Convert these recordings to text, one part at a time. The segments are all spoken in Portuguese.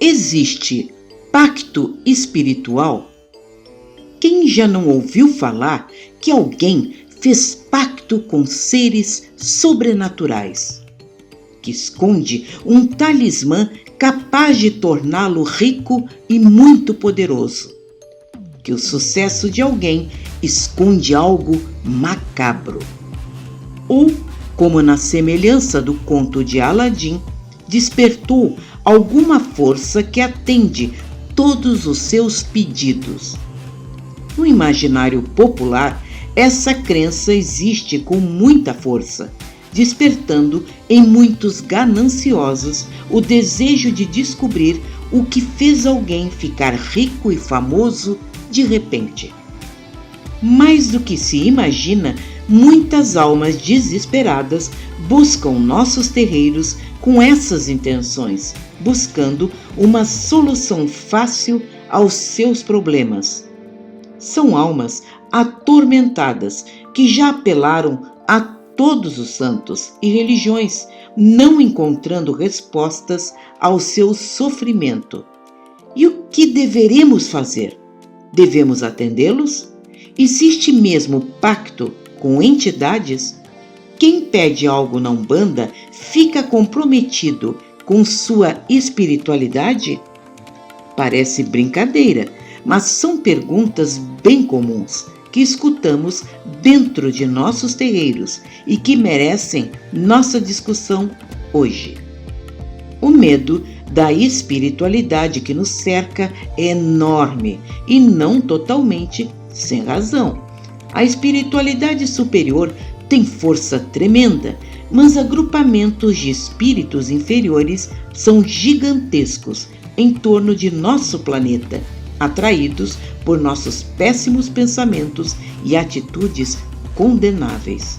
Existe pacto espiritual? Quem já não ouviu falar que alguém fez pacto com seres sobrenaturais, que esconde um talismã capaz de torná-lo rico e muito poderoso, que o sucesso de alguém esconde algo macabro? Ou, como na semelhança do conto de Aladim, despertou alguma força que atende todos os seus pedidos? No imaginário popular, essa crença existe com muita força, despertando em muitos gananciosos o desejo de descobrir o que fez alguém ficar rico e famoso de repente. Mais do que se imagina, muitas almas desesperadas buscam nossos terreiros com essas intenções, buscando uma solução fácil aos seus problemas. São almas atormentadas que já apelaram a todos os santos e religiões, não encontrando respostas ao seu sofrimento. E o que deveremos fazer? Devemos atendê-los? Existe mesmo pacto com entidades? Quem pede algo na Umbanda fica comprometido com sua espiritualidade? Parece brincadeira, mas são perguntas bem comuns que escutamos dentro de nossos terreiros e que merecem nossa discussão hoje. O medo da espiritualidade que nos cerca é enorme e não totalmente sem razão. A espiritualidade superior tem força tremenda, mas agrupamentos de espíritos inferiores são gigantescos em torno de nosso planeta, atraídos por nossos péssimos pensamentos e atitudes condenáveis.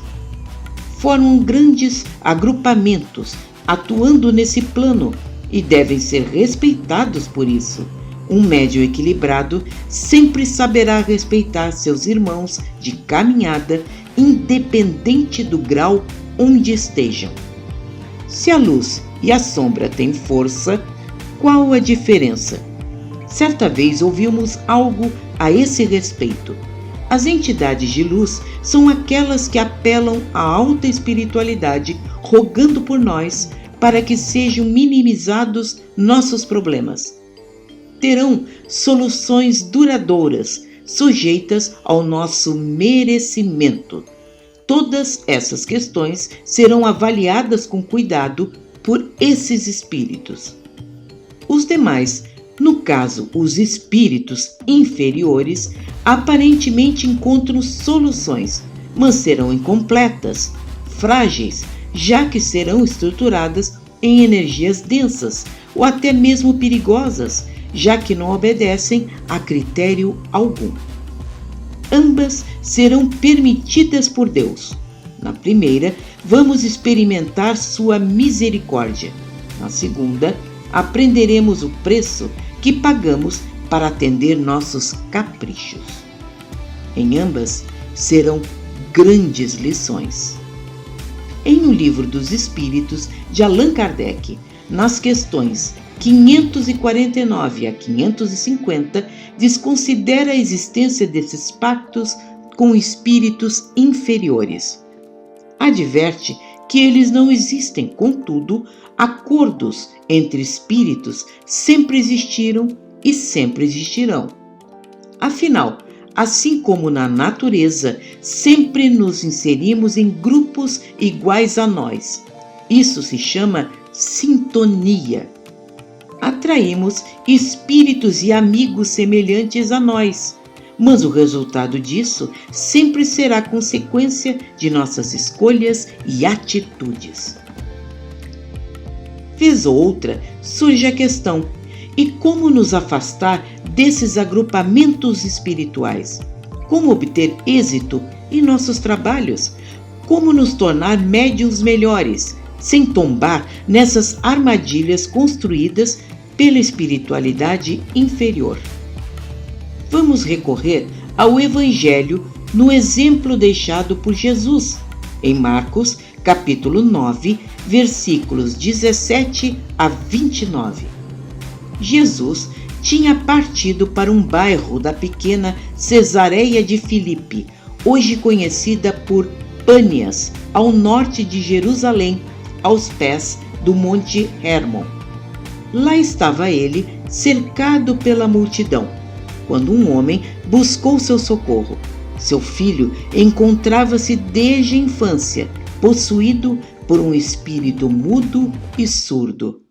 Formam grandes agrupamentos atuando nesse plano e devem ser respeitados por isso. Um médium equilibrado sempre saberá respeitar seus irmãos de caminhada, independente do grau onde estejam. Se a luz e a sombra têm força, qual a diferença? Certa vez ouvimos algo a esse respeito. As entidades de luz são aquelas que apelam à alta espiritualidade, rogando por nós para que sejam minimizados nossos problemas. Terão soluções duradouras, sujeitas ao nosso merecimento. Todas essas questões serão avaliadas com cuidado por esses espíritos. Os demais, no caso os espíritos inferiores, aparentemente encontram soluções, mas serão incompletas, frágeis, já que serão estruturadas em energias densas ou até mesmo perigosas, já que não obedecem a critério algum. Ambas serão permitidas por Deus. Na primeira, vamos experimentar sua misericórdia. Na segunda, aprenderemos o preço que pagamos para atender nossos caprichos. Em ambas, serão grandes lições. Em O Livro dos Espíritos, de Allan Kardec, nas questões 549 a 550, desconsidera a existência desses pactos com espíritos inferiores. Adverte que eles não existem, contudo, acordos entre espíritos sempre existiram e sempre existirão. Afinal, assim como na natureza, sempre nos inserimos em grupos iguais a nós. Isso se chama sintonia. Atraímos espíritos e amigos semelhantes a nós, mas o resultado disso sempre será consequência de nossas escolhas e atitudes. Vez ou outra, surge a questão: e como nos afastar desses agrupamentos espirituais? Como obter êxito em nossos trabalhos? Como nos tornar médiuns melhores, sem tombar nessas armadilhas construídas pela espiritualidade inferior? Vamos recorrer ao Evangelho no exemplo deixado por Jesus, em Marcos, capítulo 9, versículos 17 a 29. Jesus tinha partido para um bairro da pequena Cesareia de Filipe, hoje conhecida por Pânias, ao norte de Jerusalém, aos pés do Monte Hermon. Lá estava ele, cercado pela multidão, quando um homem buscou seu socorro. Seu filho encontrava-se desde a infância, possuído por um espírito mudo e surdo.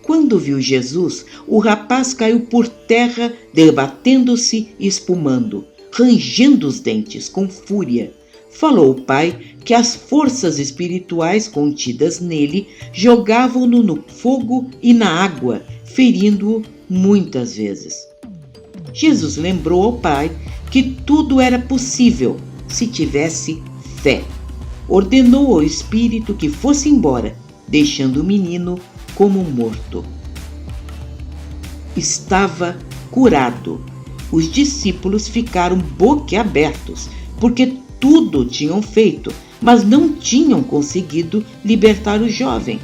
Quando viu Jesus, o rapaz caiu por terra, debatendo-se e espumando, rangendo os dentes com fúria. Falou ao pai que as forças espirituais contidas nele jogavam-no no fogo e na água, ferindo-o muitas vezes. Jesus lembrou ao pai que tudo era possível se tivesse fé. Ordenou ao espírito que fosse embora, deixando o menino como morto. Estava curado. Os discípulos ficaram boquiabertos, porque tudo tinham feito, mas não tinham conseguido libertar o jovem.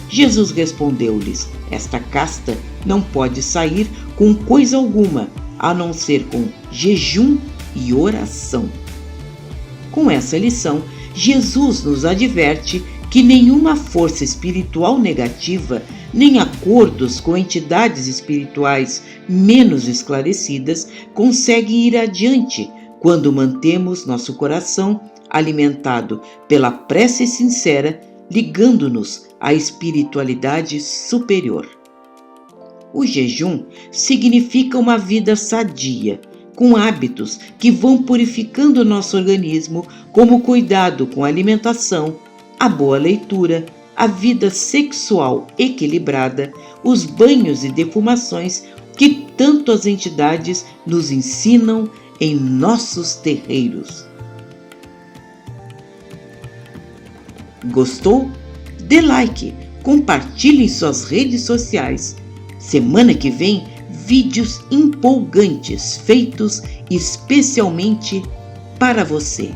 Jesus respondeu-lhes: esta casta não pode sair com coisa alguma, a não ser com jejum e oração. Com essa lição, Jesus nos adverte que nenhuma força espiritual negativa, nem acordos com entidades espirituais menos esclarecidas conseguem ir adiante quando mantemos nosso coração alimentado pela prece sincera, ligando-nos à espiritualidade superior. O jejum significa uma vida sadia, com hábitos que vão purificando nosso organismo, como o cuidado com a alimentação, a boa leitura, a vida sexual equilibrada, os banhos e defumações que tanto as entidades nos ensinam em nossos terreiros. Gostou? Dê like, compartilhe em suas redes sociais. Semana que vem, vídeos empolgantes feitos especialmente para você.